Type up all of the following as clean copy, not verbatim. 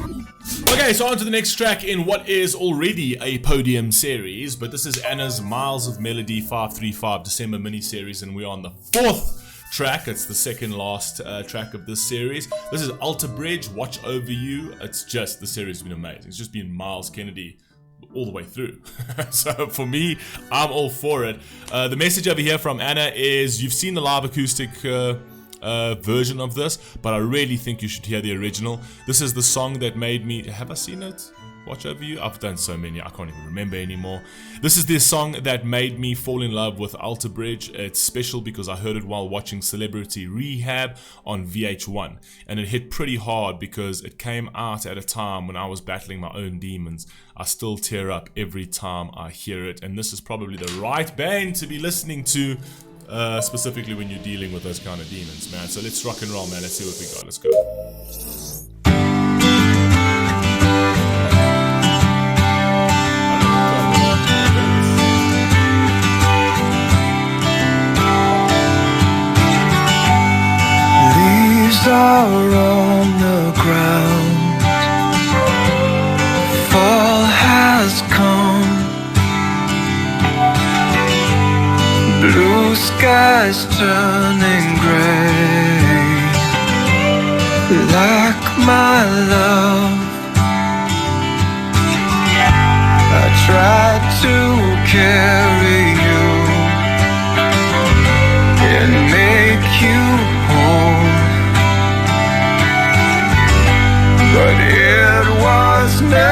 Okay, so on to the next track in what is already a podium series, but this is Anna's Miles of Melody 535 December mini-series, and we're on the fourth track. It's the second last track of this series. This is Alter Bridge, Watch Over You. It's just, the series has been amazing. It's just been Miles Kennedy all the way through. So for me, I'm all for it. The message over here from Anna is, you've seen the live acoustic version of this, but I really think you should hear the original. This is the song that made me, have I seen it? Watch Over You? I've done so many, I can't even remember anymore. This is the song that made me fall in love with Alter Bridge. It's special because I heard it while watching Celebrity Rehab on VH1, and it hit pretty hard because it came out at a time when I was battling my own demons. I still tear up every time I hear it, and this is probably the right band to be listening to, specifically when you're dealing with those kind of demons, man. So let's rock and roll, man. Let's see what we got. Let's go. Are on the ground, fall has come, blue skies turning gray, like my love. I tried to carry you and make you whole, but it was never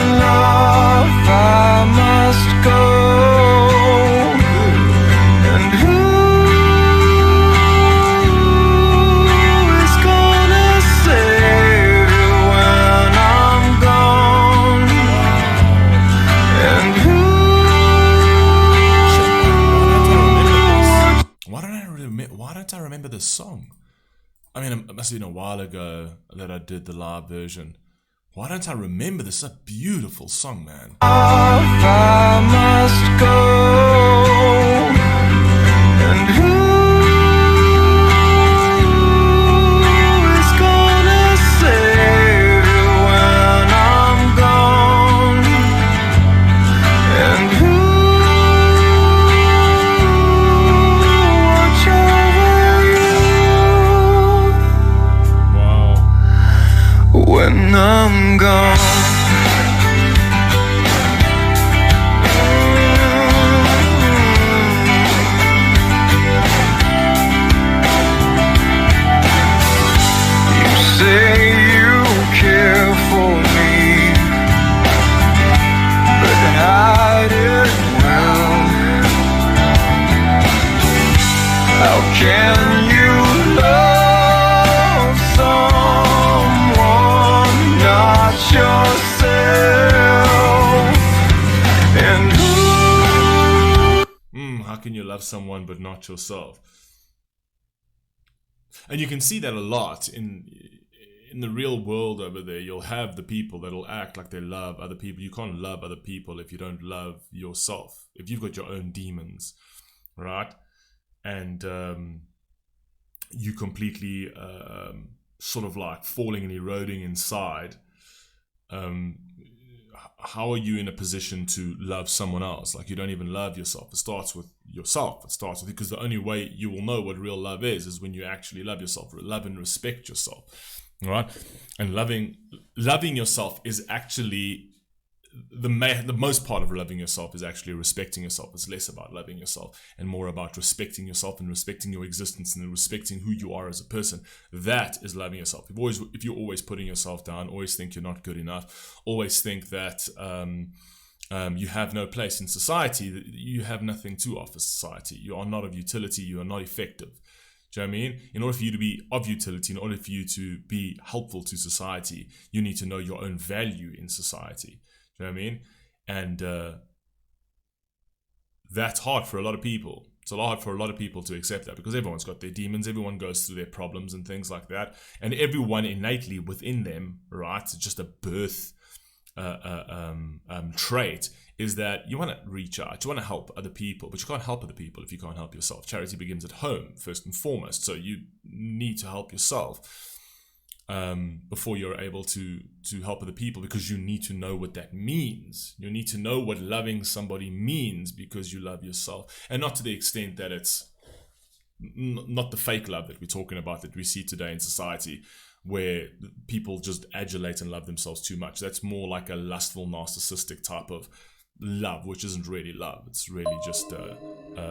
enough. I must go, and who is gonna save you when I'm gone? And who? Why don't I remember this song? I mean, it must have been a while ago that I did the live version. Why don't I remember this? It's a beautiful song, man. I must go, and who is gonna save you when I'm gone? And who watch over you when I'm gone? Say you care for me, but hide it well. How can you love someone not yourself? And who? How can you love someone but not yourself? And you can see that a lot in the real world over there. You'll have the people that'll act like they love other people. You can't love other people if you don't love yourself. If you've got your own demons, right? And you completely sort of like falling and eroding inside. How are you in a position to love someone else? Like, you don't even love yourself. It starts with yourself. It starts with, because the only way you will know what real love is when you actually love yourself. Love and respect yourself. Right? And loving yourself is actually the most part of loving yourself is actually respecting yourself. It's less about loving yourself and more about respecting yourself and respecting your existence and respecting who you are as a person. That is loving yourself. If you're always putting yourself down, always think you're not good enough, always think that you have no place in society, you have nothing to offer society. You are not of utility. You are not effective. Do you know what I mean? In order for you to be of utility, in order for you to be helpful to society, you need to know your own value in society. Do you know what I mean? And that's hard for a lot of people. It's a lot hard for a lot of people to accept that, because everyone's got their demons, everyone goes through their problems and things like that, and everyone innately within them, right? It's just a birth trait, is that you want to reach out, you want to help other people, but you can't help other people if you can't help yourself. Charity begins at home, first and foremost, so you need to help yourself. before you're able to help other people, because you need to know what that means. You need to know what loving somebody means because you love yourself, and not to the extent that it's not the fake love that we're talking about that we see today in society, where people just adulate and love themselves too much. That's more like a lustful, narcissistic type of love, which isn't really love. It's really just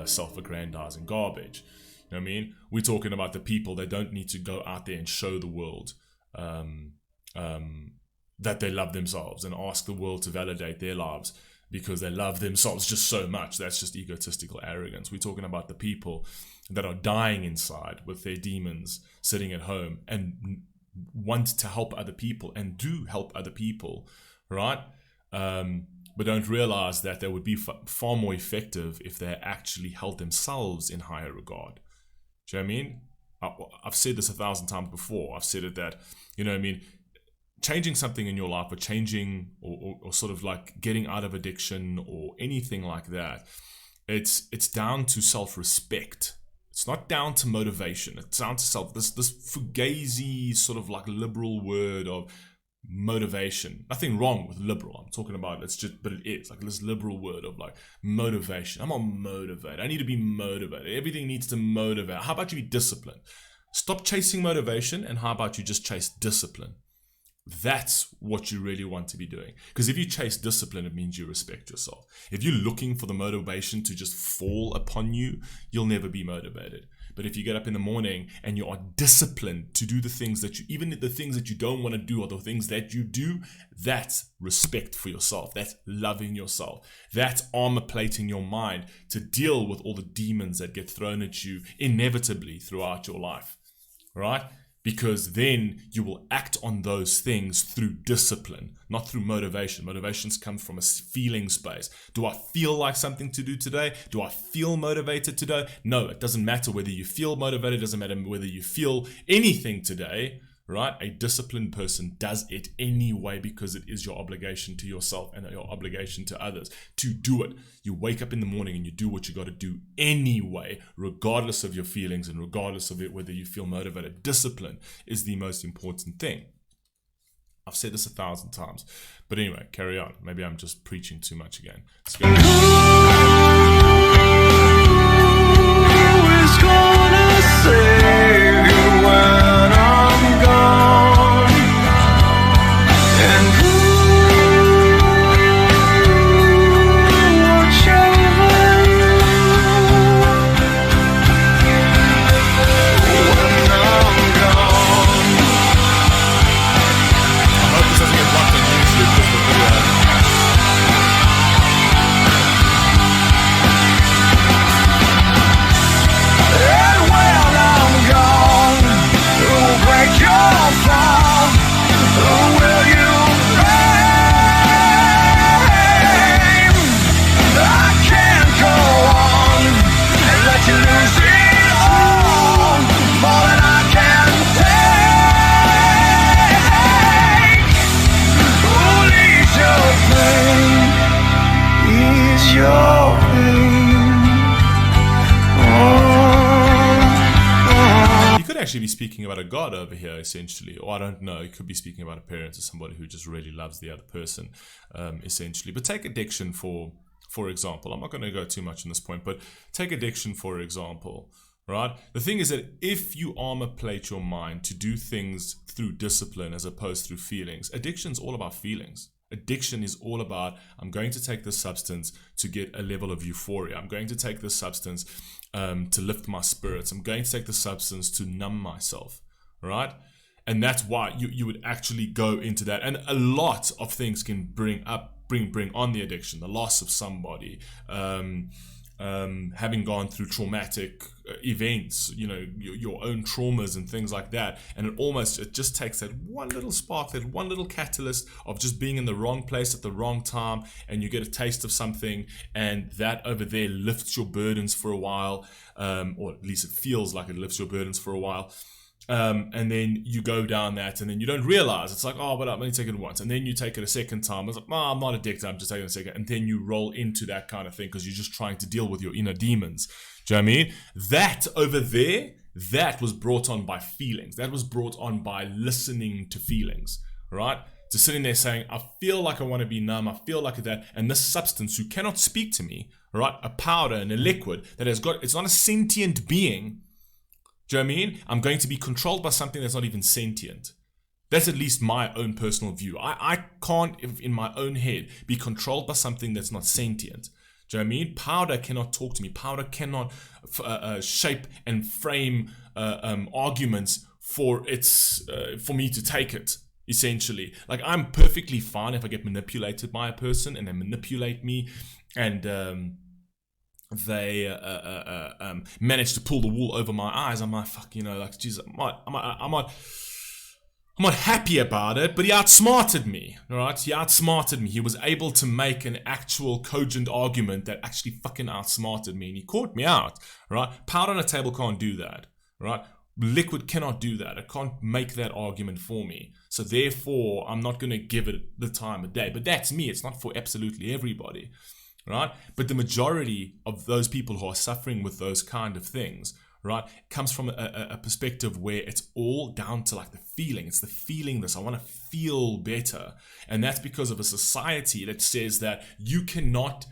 self-aggrandizing garbage. You know what I mean? We're talking about the people that don't need to go out there and show the world that they love themselves and ask the world to validate their lives because they love themselves just so much. That's just egotistical arrogance. We're talking about the people that are dying inside with their demons, sitting at home and want to help other people and do help other people, right? But don't realize that they would be far more effective if they actually held themselves in higher regard. Do you know what I mean? I've said this 1,000 times before. I've said it that, you know what I mean, changing something in your life, or changing or sort of like getting out of addiction or anything like that, it's down to self-respect. It's not down to motivation. It's down to self. This fugazi sort of like liberal word of motivation. Nothing wrong with liberal. I'm talking about it's just, but it is like this liberal word of like motivation. I'm not motivated. I need to be motivated. Everything needs to motivate. How about you be disciplined? Stop chasing motivation, and how about you just chase discipline? That's what you really want to be doing. Because if you chase discipline, it means you respect yourself. If you're looking for the motivation to just fall upon you, you'll never be motivated. But if you get up in the morning and you are disciplined to do the things that you, even the things that you don't want to do, or the things that you do, that's respect for yourself. That's loving yourself. That's armor plating your mind to deal with all the demons that get thrown at you inevitably throughout your life, right? Because then you will act on those things through discipline, not through motivation. Motivations come from a feeling space. Do I feel like something to do today? Do I feel motivated today? No, it doesn't matter whether you feel motivated. It doesn't matter whether you feel anything today, right? A disciplined person does it anyway because it is your obligation to yourself and your obligation to others to do it. You wake up in the morning and you do what you got to do anyway, regardless of your feelings and regardless of it, whether you feel motivated. Discipline is the most important thing. I've said this 1,000 times. But anyway, carry on. Maybe I'm just preaching too much again. Let's go. Who is gonna save you when I'm gone? And who watch over you when I'm gone? I hope this doesn't get blocked on YouTube with the video. And when I'm gone, who'll break your fall? Who will you blame? I can't go on and let you lose it all. More than I can take. Who'll ease your pain? Ease your pain. You could actually be speaking about a God over here, essentially, or I don't know. You could be speaking about a parent or somebody who just really loves the other person, essentially. But take addiction for example. I'm not going to go too much on this point, but take addiction for example, right? The thing is that if you armor plate your mind to do things through discipline as opposed through feelings, addiction's all about feelings. Addiction is all about, I'm going to take this substance to get a level of euphoria. I'm going to take this substance to lift my spirits. I'm going to take the substance to numb myself, right? And that's why you would actually go into that. And a lot of things can bring on the addiction, the loss of somebody, having gone through traumatic events, you know, your own traumas and things like that. And it just takes that one little spark, that one little catalyst of just being in the wrong place at the wrong time, and you get a taste of something, and that over there lifts your burdens for a while, or at least it feels like it lifts your burdens for a while. And then you go down that, and then you don't realize. It's like, oh, but I'm only taking it once. And then you take it a second time. It's like, oh, I'm not addicted. I'm just taking it a second. And then you roll into that kind of thing because you're just trying to deal with your inner demons. Do you know what I mean? That over there that was brought on by feelings. That was brought on by listening to feelings, right? To sitting there saying, I feel like I want to be numb, I feel like that, and this substance who cannot speak to me, right? A powder and a liquid that has got, it's not a sentient being. Do you know what I mean? I'm going to be controlled by something that's not even sentient. That's at least my own personal view. I can't, in my own head, be controlled by something that's not sentient. Do you know what I mean? Powder cannot talk to me. Powder cannot shape and frame arguments for me to take it, essentially. Like, I'm perfectly fine if I get manipulated by a person and they manipulate me and they manage to pull the wool over my eyes. I'm like, fuck, like, Jesus, I'm not happy about it, but he outsmarted me, right? He outsmarted me. He was able to make an actual cogent argument that actually fucking outsmarted me, and he caught me out, right? Powder on a table can't do that, right? Liquid cannot do that. It can't make that argument for me. So therefore, I'm not going to give it the time of day. But that's me. It's not for absolutely everybody, right? But the majority of those people who are suffering with those kind of things, right, comes from a perspective where it's all down to like the feeling. It's the feeling this. I want to feel better. And that's because of a society that says that you cannot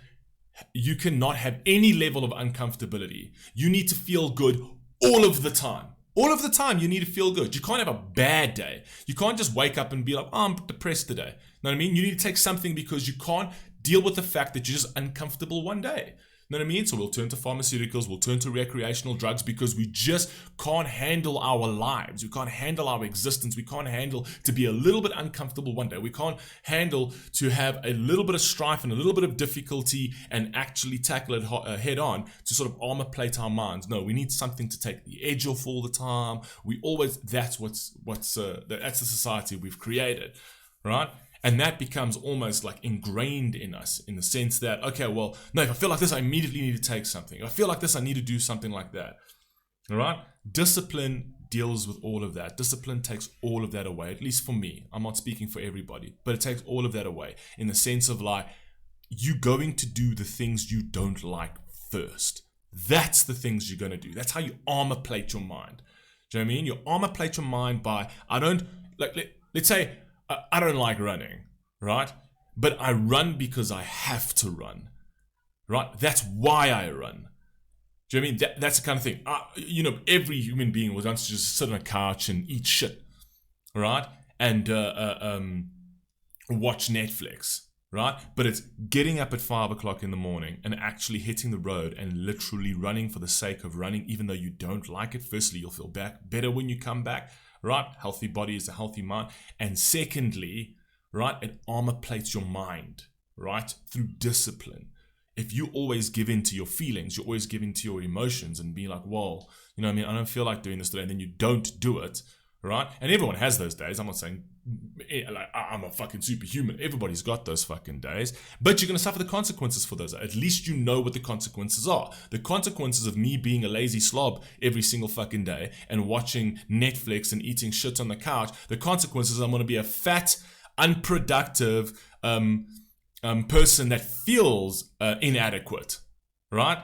have any level of uncomfortability. You need to feel good all of the time. All of the time, you need to feel good. You can't have a bad day. You can't just wake up and be like, oh, I'm depressed today. Know what I mean? You need to take something because you can't deal with the fact that you're just uncomfortable one day. Know what I mean? So we'll turn to pharmaceuticals, we'll turn to recreational drugs because we just can't handle our lives. We can't handle our existence. We can't handle to be a little bit uncomfortable one day. We can't handle to have a little bit of strife and a little bit of difficulty and actually tackle it head on to sort of armor plate our minds. No, we need something to take the edge off all the time. That's the society we've created, right? And that becomes almost like ingrained in us in the sense that, okay, well, no, if I feel like this, I immediately need to take something. If I feel like this, I need to do something like that. All right? Discipline deals with all of that. Discipline takes all of that away, at least for me. I'm not speaking for everybody, but it takes all of that away in the sense of like, you going to do the things you don't like first. That's the things you're going to do. That's how you armor plate your mind. Do you know what I mean? You armor plate your mind by, let's say, I don't like running, right? But I run because I have to run, right? That's why I run. Do you know what I mean? That's the kind of thing. Every human being wants to just sit on a couch and eat shit, right? And watch Netflix, right? But it's getting up at 5 o'clock in the morning and actually hitting the road and literally running for the sake of running, even though you don't like it. Firstly, you'll feel better when you come back. Right? Healthy body is a healthy mind. And secondly, right, it armor plates your mind, right? Through discipline. If you always give in to your feelings, you always give in to your emotions and be like, whoa, you know what I mean? I don't feel like doing this today. And then you don't do it, right? And everyone has those days. I'm not saying like I'm a fucking superhuman. Everybody's got those fucking days, but you're going to suffer the consequences for those. At least you know what the consequences are. The consequences of me being a lazy slob every single fucking day and watching Netflix and eating shit on the couch, the consequences, I'm going to be a fat, unproductive person that feels inadequate, right?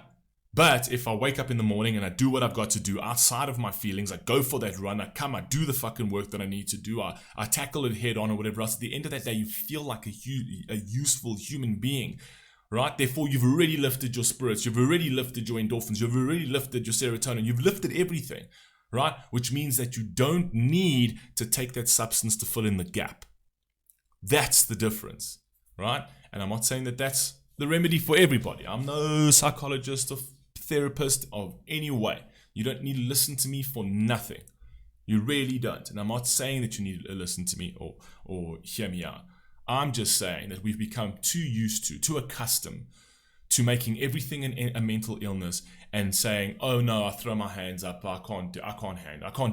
But if I wake up in the morning and I do what I've got to do outside of my feelings, I go for that run, I do the fucking work that I need to do, I tackle it head on or whatever else, at the end of that day, you feel like a useful human being, right? Therefore, you've already lifted your spirits, you've already lifted your endorphins, you've already lifted your serotonin, you've lifted everything, right? Which means that you don't need to take that substance to fill in the gap. That's the difference, right? And I'm not saying that that's the remedy for everybody. I'm no psychologist or therapist of any way. You don't need to listen to me for nothing. You really don't. And I'm not saying that you need to listen to me or hear me out. I'm just saying that we've become too accustomed to making everything a mental illness and saying, oh no, I throw my hands up, I can't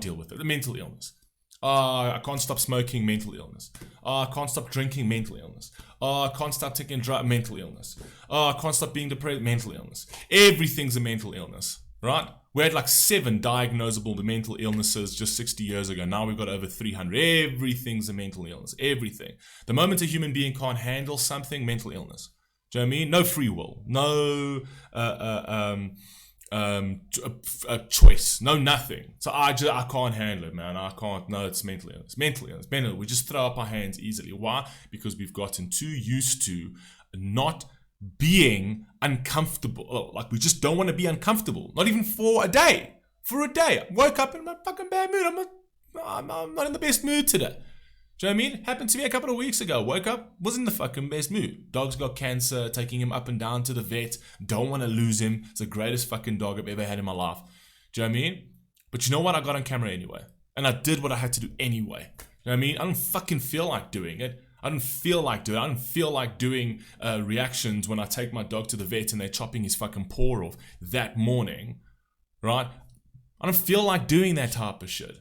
deal with it. The mental illness. I can't stop smoking, mental illness. I can't stop drinking, mental illness. I can't stop taking drugs, mental illness. I can't stop being depressed, mental illness. Everything's a mental illness, right? We had like 7 diagnosable mental illnesses just 60 years ago. Now we've got over 300. Everything's a mental illness. Everything. The moment a human being can't handle something, mental illness. Do you know what I mean? No free will. No a choice, no nothing. So I can't handle it, man. I can't. No, it's mental illness. Mental illness. We just throw up our hands easily. Why? Because we've gotten too used to not being uncomfortable. Like, we just don't want to be uncomfortable. Not even for a day. For a day. I woke up in a fucking bad mood. I'm not in the best mood today. Do you know what I mean? Happened to me a couple of weeks ago. Woke up, was in the fucking best mood. Dog's got cancer, taking him up and down to the vet. Don't want to lose him. It's the greatest fucking dog I've ever had in my life. Do you know what I mean? But you know what? I got on camera anyway. And I did what I had to do anyway. You know what I mean? I don't fucking feel like doing it. I don't feel like doing it. I don't feel like doing reactions when I take my dog to the vet and they're chopping his fucking paw off that morning. Right? I don't feel like doing that type of shit.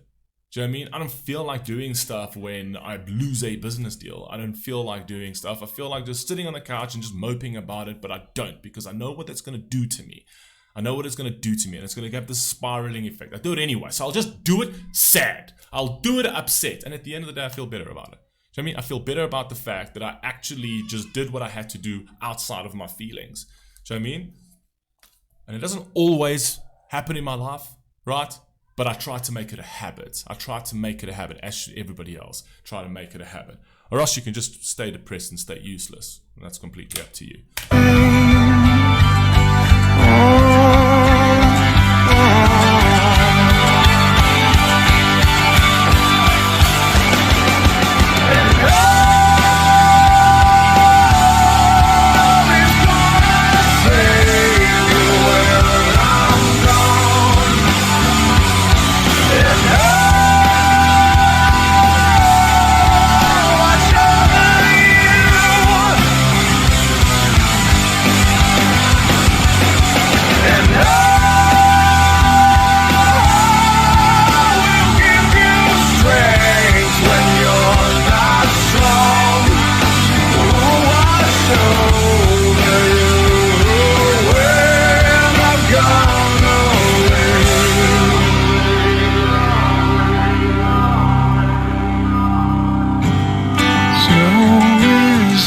Do you know what I mean? I don't feel like doing stuff when I lose a business deal. I don't feel like doing stuff. I feel like just sitting on the couch and just moping about it, but I don't, because I know what that's going to do to me. I know what it's going to do to me, and it's going to have this spiraling effect. I do it anyway, so I'll just do it sad. I'll do it upset, and at the end of the day, I feel better about it. Do you know what I mean? I feel better about the fact that I actually just did what I had to do outside of my feelings. Do you know what I mean? And it doesn't always happen in my life, right? But I try to make it a habit. I try to make it a habit, as should everybody else. Try to make it a habit. Or else you can just stay depressed and stay useless. And that's completely up to you.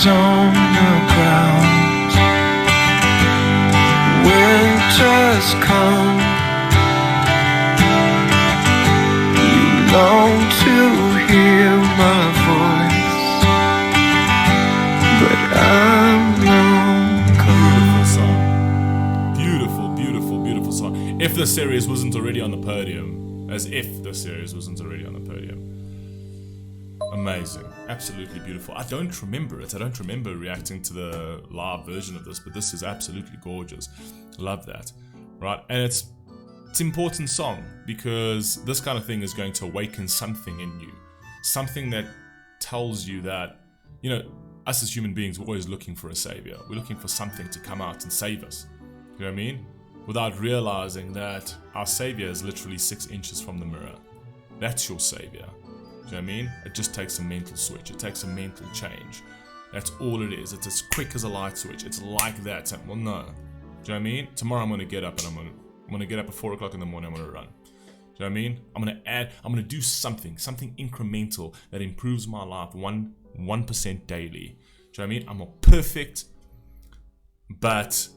On the ground, winter's come. You long to hear my voice, but I'm long gone. Beautiful, beautiful, beautiful song. If the series wasn't already on the podium, as if the series wasn't already on the podium. Amazing. Absolutely beautiful. I don't remember it. I don't remember reacting to the live version of this, but this is absolutely gorgeous. Love that. Right? And it's an important song because this kind of thing is going to awaken something in you. Something that tells you that, you know, us as human beings, we're always looking for a savior. We're looking for something to come out and save us. You know what I mean? Without realizing that our savior is literally 6 inches from the mirror. That's your savior. Do you know what I mean? It just takes a mental switch. It takes a mental change. That's all it is. It's as quick as a light switch. It's like that. Well, no. Do you know what I mean? Tomorrow I'm going to get up and I'm going to get up at 4 o'clock in the morning. I'm going to run. Do you know what I mean? I'm going to do something incremental that improves my life 1% daily. Do you know what I mean? I'm not perfect, but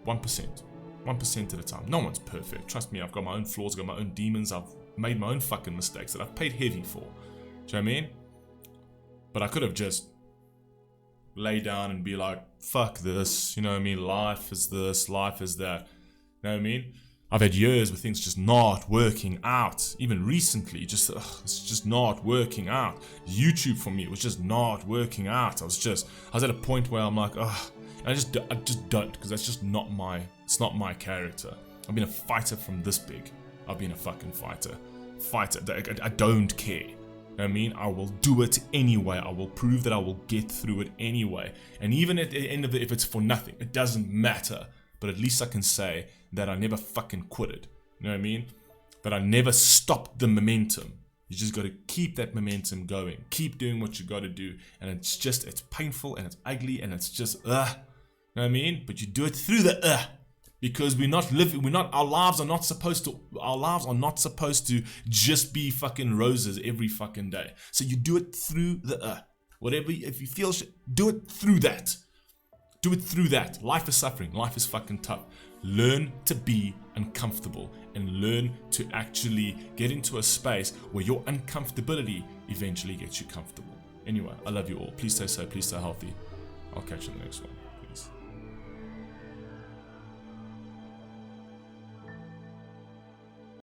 1%. 1% at a time. No one's perfect. Trust me, I've got my own flaws, I've got my own demons, I've made my own fucking mistakes that I've paid heavy for. Do you know what I mean? But I could have just lay down and be like, fuck this, you know what I mean? Life is this, life is that. You know what I mean? I've had years where things just not working out. Even recently, it's just not working out. YouTube for me was just not working out. I was at a point where I'm like, I just don't, because that's just not it's not my character. I've been a fighter from this big. I've been a fucking fighter. I don't care. You know what I mean? I will do it anyway. I will prove that I will get through it anyway. And even at the end of it, if it's for nothing, it doesn't matter. But at least I can say that I never fucking quit it. You know what I mean? That I never stopped the momentum. You just got to keep that momentum going. Keep doing what you got to do. And it's painful and it's ugly and it's just, you know what I mean? But you do it through the because our lives are not supposed to just be fucking roses every fucking day. So you do it through the whatever, if you feel shit, do it through that. Do it through that. Life is suffering. Life is fucking tough. learn to be uncomfortable and learn to actually get into a space where your uncomfortability eventually gets you comfortable. Anyway, I love you all. Please stay safe, please stay healthy. I'll catch you in the next one.